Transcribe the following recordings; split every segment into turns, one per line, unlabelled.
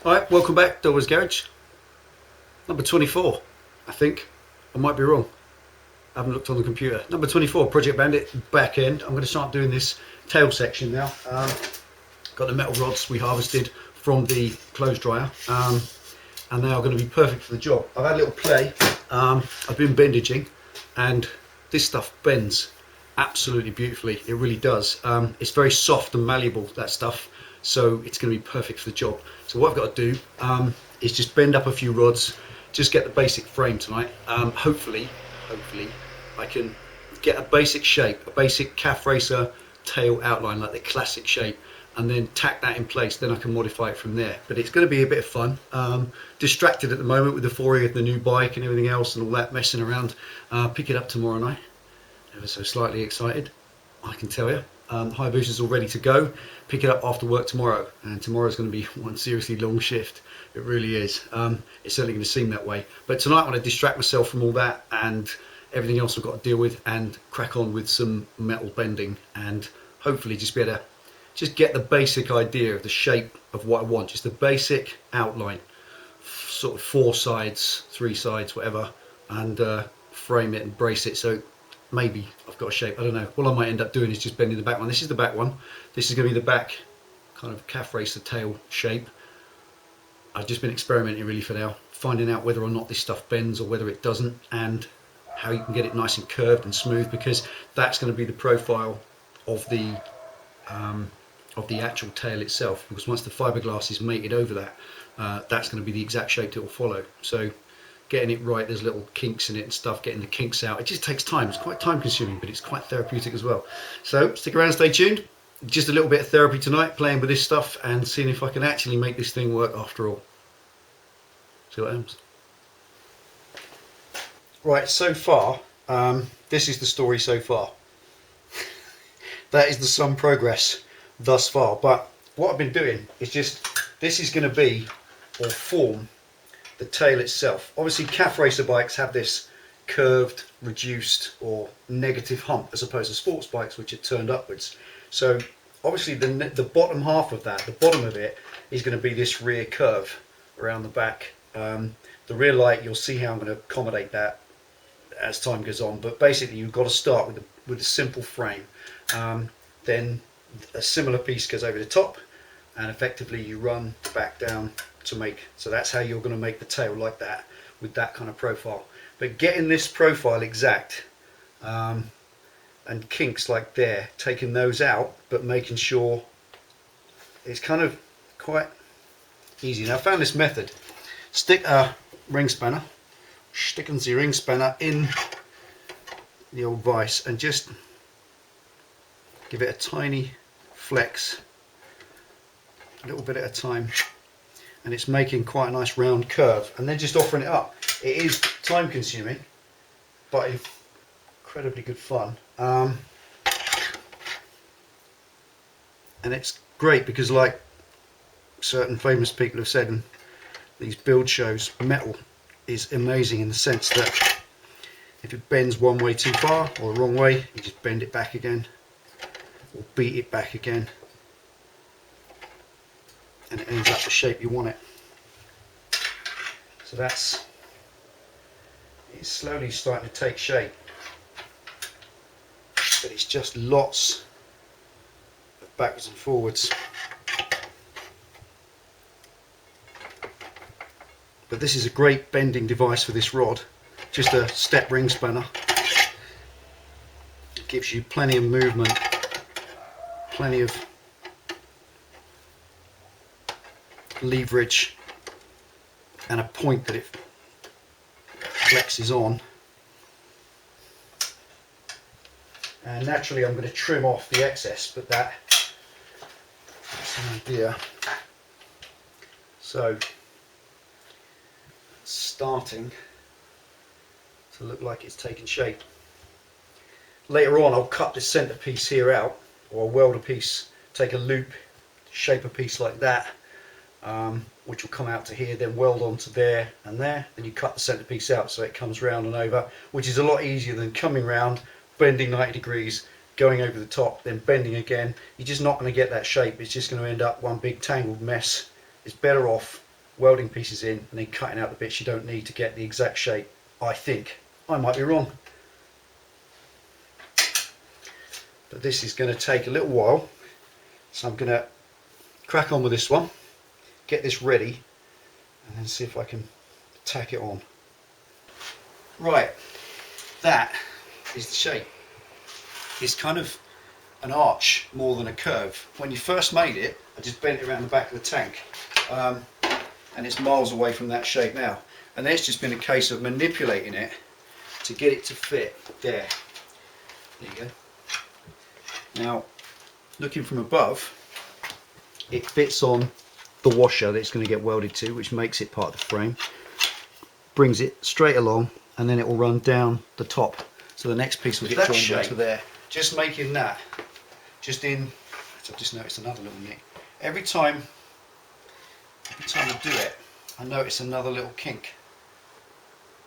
Alright, welcome back, Delboy's Garage. Number 24, I think. I might be wrong. I haven't looked on the computer. Number 24, Project Bandit, back end. I'm going to start doing this tail section now. Got the metal rods we harvested from the clothes dryer. And they are going to be perfect for the job. I've had a little play. I've been bandaging, and this stuff bends absolutely beautifully. It really does. It's very soft and malleable, that stuff. So it's going to be perfect for the job. So what I've got to do is just bend up a few rods, just get the basic frame tonight. Hopefully I can get a basic shape, a basic calf racer tail outline, like the classic shape, and then tack that in place. Then I can modify it from there. But it's going to be a bit of fun. Distracted at the moment with the 4E of the new bike and everything else and all that messing around. Pick it up tomorrow night. Ever so slightly excited, I can tell you. High boosters all ready to go. Pick it up after work tomorrow, and tomorrow's going to be one seriously long shift. It really is. It's certainly going to seem that way. But tonight I want to distract myself from all that and everything else I've got to deal with, and crack on with some metal bending, and hopefully just be able to just get the basic idea of the shape of what I want, just the basic outline, sort of 4 sides, 3 sides, whatever, and frame it and brace it so maybe I've got a shape. I don't know. What I might end up doing is just bending the back one. This is the back one. This is going to be the back kind of calf racer tail shape. I've just been experimenting really for now, finding out whether or not this stuff bends or whether it doesn't, and how you can get it nice and curved and smooth, because that's going to be the profile of the actual tail itself. Because once the fiberglass is mated over that, that's going to be the exact shape it will follow. So getting it right, there's little kinks in it and stuff, getting the kinks out, it just takes time. It's quite time consuming, but it's quite therapeutic as well. So stick around, stay tuned. Just a little bit of therapy tonight, playing with this stuff and seeing if I can actually make this thing work after all. See what happens. Right, so far, this is the story so far. That is the sum progress thus far. But what I've been doing is just, this is going to be, or form, the tail itself. Obviously calf racer bikes have this curved, reduced or negative hump, as opposed to sports bikes which are turned upwards. So obviously the bottom half of that, the bottom of it, is going to be this rear curve around the back. The rear light, you'll see how I'm going to accommodate that as time goes on, but basically you've got to start with a simple frame. Then a similar piece goes over the top, and effectively you run back down to make, so that's how you're going to make the tail, like that, with that kind of profile. But getting this profile exact, and kinks like there, taking those out but making sure it's kind of quite easy. Now I found this method. Stick a ring spanner, sticking the ring spanner in the old vise and just give it a tiny flex, a little bit at a time, and it's making quite a nice round curve, and then just offering it up. It is time consuming, but incredibly good fun. And it's great because, like certain famous people have said in these build shows, metal is amazing in the sense that if it bends one way too far or the wrong way, you just bend it back again or beat it back again, and it ends up the shape you want it. So it's slowly starting to take shape, but it's just lots of backwards and forwards. But this is a great bending device for this rod, just a step ring spanner. It gives you plenty of movement, plenty of leverage, and a point that it flexes on. And naturally I'm going to trim off the excess, but that's an idea. So it's starting to look like it's taking shape. Later on I'll cut this centre piece here out, or I'll weld a piece, take a loop, shape a piece like that, which will come out to here, then weld onto there and there. Then you cut the centre piece out so it comes round and over, which is a lot easier than coming round, bending 90 degrees, going over the top, then bending again. You're just not going to get that shape. It's just going to end up one big tangled mess. It's better off welding pieces in and then cutting out the bits you don't need to get the exact shape. I think. I might be wrong. But this is going to take a little while, so I'm going to crack on with this one, get this ready, and then see if I can tack it on. Right, that is the shape. It's kind of an arch more than a curve. When you first made it, I just bent it around the back of the tank, and it's miles away from that shape now. And then it's just been a case of manipulating it to get it to fit there. There you go. Now, looking from above, it fits on the washer that it's going to get welded to, which makes it part of the frame, brings it straight along, and then it will run down the top. So the next piece will get joined onto there. Just making that, I've just noticed another little nick. Every time I do it, I notice another little kink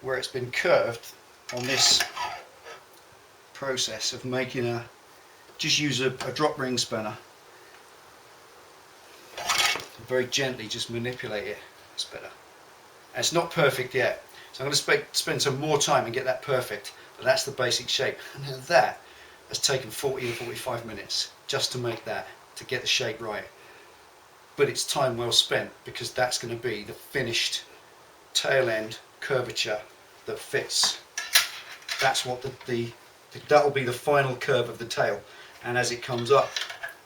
where it's been curved on this process of making just use a drop ring spanner. Very gently just manipulate it. It's better. And it's not perfect yet, so I'm going to spend some more time and get that perfect, but that's the basic shape. And now that has taken 40 to 45 minutes just to make that, to get the shape right. But it's time well spent, because that's going to be the finished tail end curvature that fits. That's what that will be the final curve of the tail, and as it comes up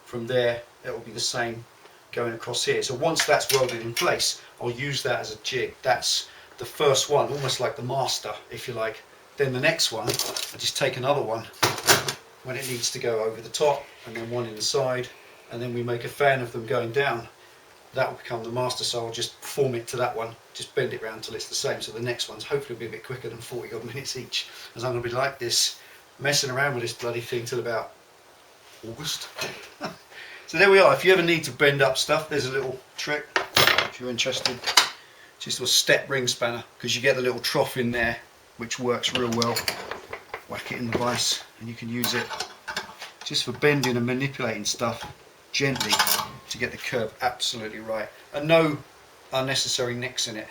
from there, it will be the same going across here. So once that's welded in place, I'll use that as a jig. That's the first one, almost like the master, if you like. Then the next one, I just take another one when it needs to go over the top, and then one in the side, and then we make a fan of them going down. That will become the master, so I'll just form it to that one, just bend it round till it's the same. So the next one's hopefully will be a bit quicker than 40 odd minutes each, as I'm going to be like this, messing around with this bloody thing till about August. So there we are. If you ever need to bend up stuff, there's a little trick if you're interested. Just a step ring spanner, because you get the little trough in there, which works real well. Whack it in the vise, and you can use it just for bending and manipulating stuff gently to get the curve absolutely right, and no unnecessary nicks in it.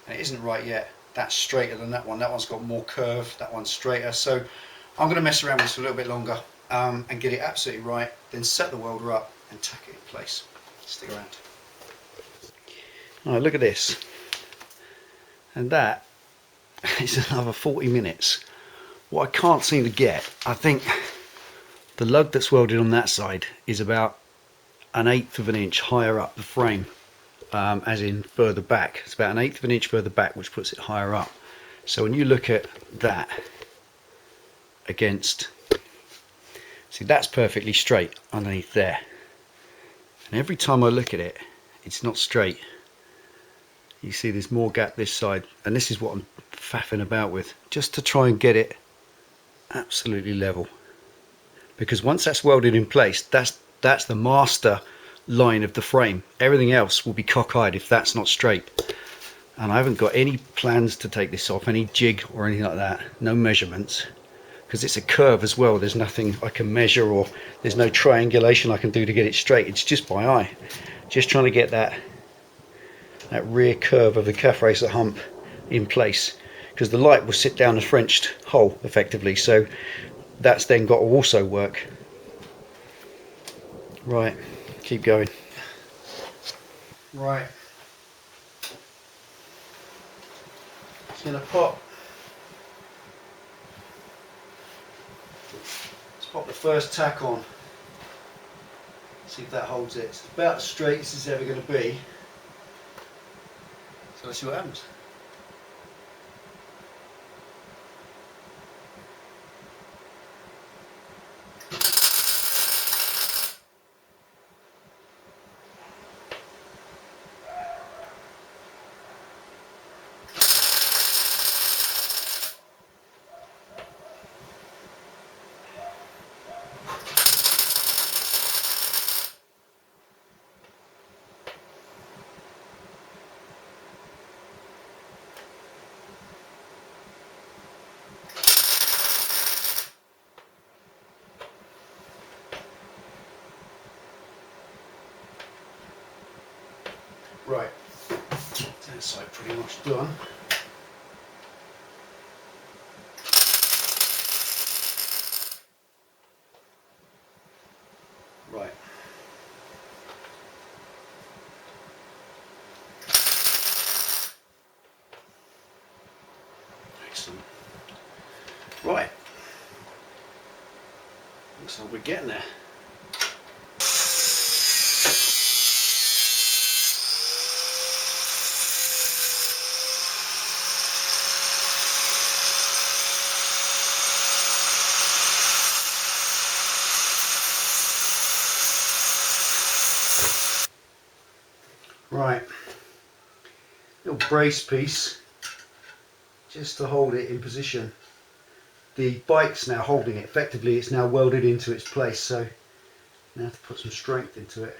And it isn't right yet. That's straighter than that one. That one's got more curve, that one's straighter. So I'm going to mess around with this for a little bit longer and get it absolutely right, then set the welder up and tack it in place. Stick around. Alright, look at this, and that is another 40 minutes. What I can't seem to get, I think the lug that's welded on that side is about 1/8 of an inch higher up the frame, as in further back. It's about 1/8 of an inch further back, which puts it higher up. So when you look at that against, see, that's perfectly straight underneath there, and every time I look at it, it's not straight. You see there's more gap this side, and this is what I'm faffing about with, just to try and get it absolutely level, because once that's welded in place, that's the master line of the frame. Everything else will be cockeyed if that's not straight. And I haven't got any plans to take this off, any jig or anything like that, no measurements, because it's a curve as well. There's nothing I can measure, or there's no triangulation I can do to get it straight. It's just by eye, just trying to get that rear curve of the calf racer hump in place, because the light will sit down a Frenched hole effectively, so that's then got to also work. Right, keep going. Right, it's going to pop. Let's pop the first tack on, see if that holds it. It's about as straight as it's ever going to be, so let's see what happens. Right, That side pretty much done. Right. Excellent. Right. Looks like we're getting there. Right, little brace piece just to hold it in position. The bike's now holding it. Effectively, it's now welded into its place, so now I have to put some strength into it.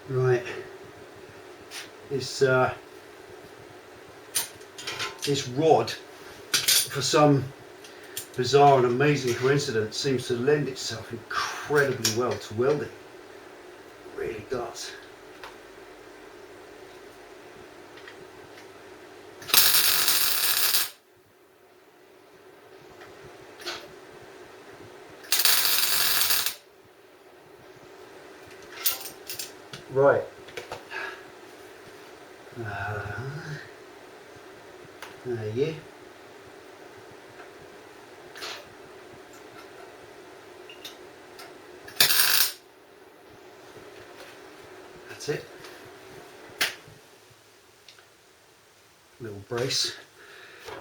Right, this rod, for some bizarre and amazing coincidence, seems to lend itself incredibly well to welding. It really does. Right. Yeah. That's it. Little brace.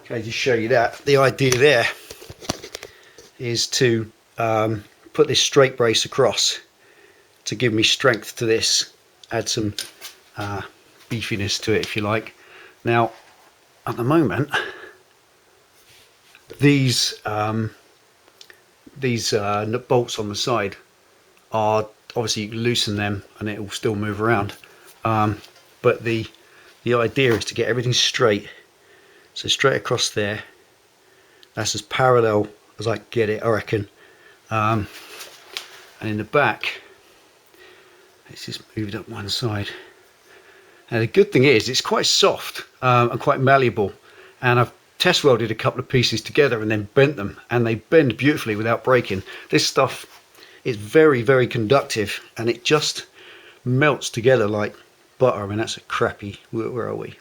Okay, just show you that. The idea there is to put this straight brace across to give me strength to this, add some beefiness to it, if you like. Now, at the moment, these bolts on the side are obviously, you can loosen them and it will still move around. But the idea is to get everything straight. So straight across there. That's as parallel as I can get it, I reckon. And in the back, it's just moved up one side. And the good thing is it's quite soft and quite malleable. And I've test welded a couple of pieces together and then bent them, and they bend beautifully without breaking. This stuff is very, very conductive, and it just melts together like butter. I mean, that's a crappy, where are we?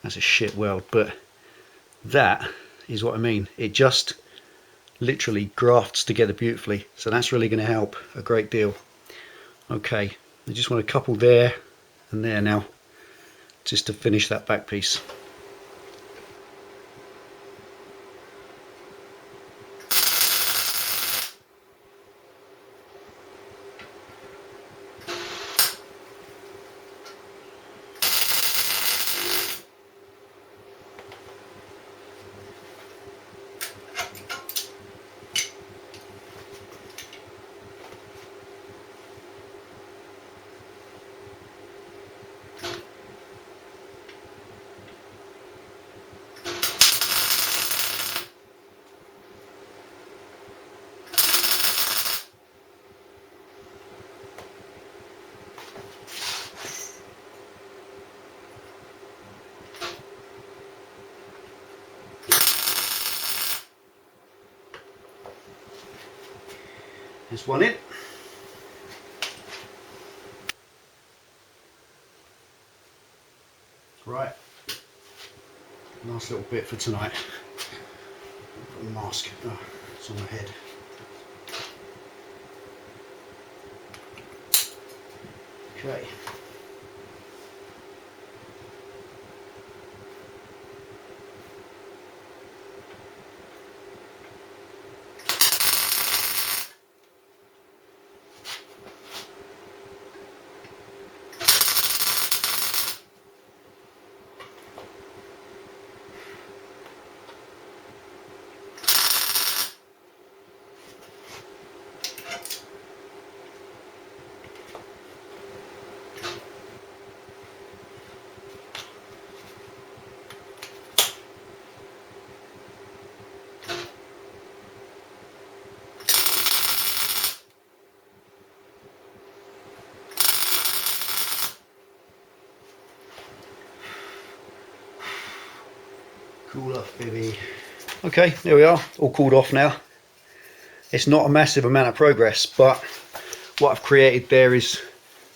That's a shit weld, but that is what I mean. It just literally grafts together beautifully, so that's really going to help a great deal. Okay, I just want a couple there and there now, just to finish that back piece. This one in. Right, last little bit for tonight. Put a mask, oh, it's on my head. Okay. Cool off, baby. Okay, there we are, all cooled off now. It's not a massive amount of progress, but what I've created there is,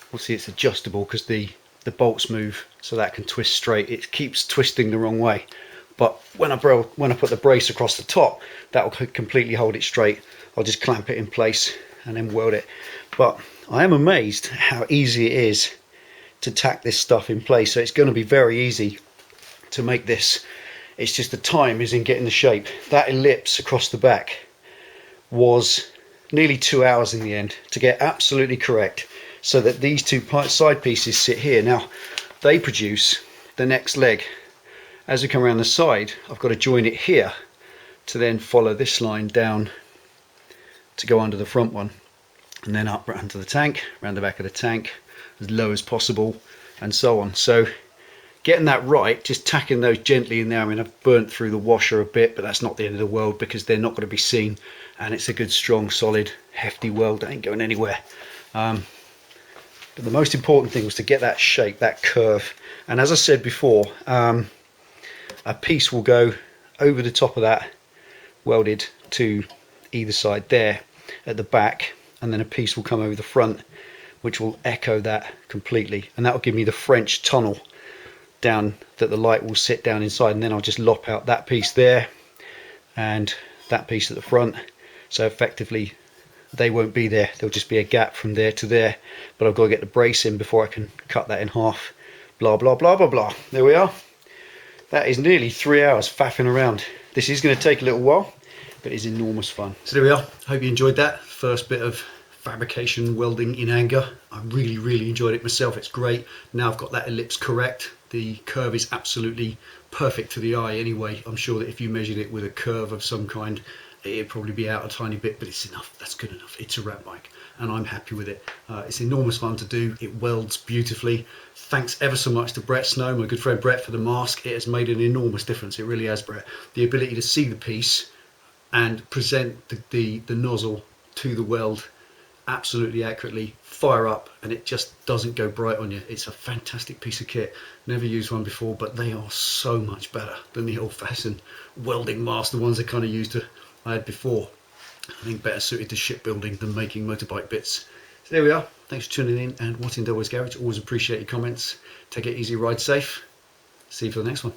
obviously it's adjustable because the bolts move, so that can twist straight. It keeps twisting the wrong way, but when I put the brace across the top, that will completely hold it straight. I'll just clamp it in place and then weld it. But I am amazed how easy it is to tack this stuff in place. So it's going to be very easy to make this. It's just the time is in getting the shape. That ellipse across the back was nearly 2 hours in the end to get absolutely correct, so that these two side pieces sit here. Now they produce the next leg. As we come around the side, I've got to join it here to then follow this line down to go under the front one, and then up onto the tank, around the back of the tank, as low as possible, and so on. So getting that right, just tacking those gently in there. I mean, I've burnt through the washer a bit, but that's not the end of the world because they're not going to be seen, and it's a good, strong, solid, hefty weld that ain't going anywhere. But the most important thing was to get that shape, that curve. And as I said before, a piece will go over the top of that, welded to either side there at the back, and then a piece will come over the front which will echo that completely, and that will give me the French tunnel down that the light will sit down inside. And then I'll just lop out that piece there and that piece at the front, so effectively they won't be there. There'll just be a gap from there to there, but I've got to get the brace in before I can cut that in half. Blah blah blah blah blah. There we are. That is nearly 3 hours faffing around. This is going to take a little while, but it's enormous fun. So there we are. Hope you enjoyed that first bit of fabrication welding in anger. I really enjoyed it myself. It's great. Now I've got that ellipse correct. The curve is absolutely perfect to the eye anyway. I'm sure that if you measured it with a curve of some kind, it'd probably be out a tiny bit, but it's enough. That's good enough. It's a rat bike and I'm happy with it. It's enormous fun to do. It welds beautifully. Thanks ever so much to Brett Snow, my good friend Brett, for the mask. It has made an enormous difference. It really has, Brett. The ability to see the piece and present the nozzle to the weld absolutely accurately, fire up, and it just doesn't go bright on you. It's a fantastic piece of kit. Never used one before, but they are so much better than the old-fashioned welding mask, the ones I kind of I had before. I think better suited to shipbuilding than making motorbike bits. So there we are. Thanks for tuning in and watching Delboy's Garage. Always appreciate your comments. Take it easy, ride safe. See you for the next one.